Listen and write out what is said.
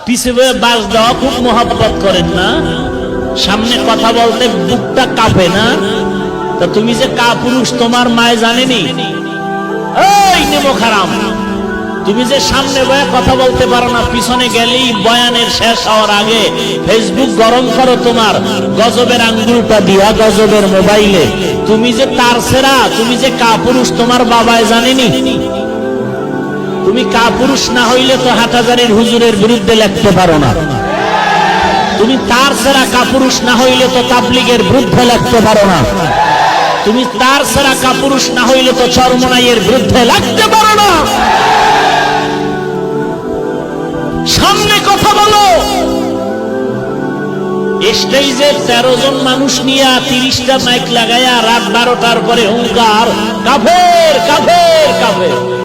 পিছে বাস দেওয়া খুব মহব্বত করেন না? সামনে কথা বলতে বুকটা কাঁপে না? তা তুমি যে কাপুরুষ তোমার মায় জানেনি? এই নেমো খারাম, তুমি যে সামনে বয়ে কথা বলতে পারো না, পিছনে গেলেই বয়ানের শেষ হওয়ার আগে ফেসবুক গরম করো তোমার গজবের আঙ্গুলটা দিয়া, গজবের মোবাইলে। তুমি যে তার সেরা, তুমি যে কাপুরুষ তোমার বাবায় জানেনি? তুমি কাপুরুষ না হইলে তো হাটহাজারীর হুজুরের বিরুদ্ধে লিখতে পারো না। তুমি তার সেরা কাপুরুষ না হইলে তো তাবলীগের বিরুদ্ধে লিখতে পারো না। তুমি তার সেরা কাপুরুষ না হইলে তো চরমনাইয়ের বিরুদ্ধে লিখতে পারো না। সামনে কথা বলো। স্টেজে 13 জন মানুষ নিয়ে 30টা মাইক লাগাইয়া রাত 12টার পরে হুঙ্কার, কাফের কাফের কাফের।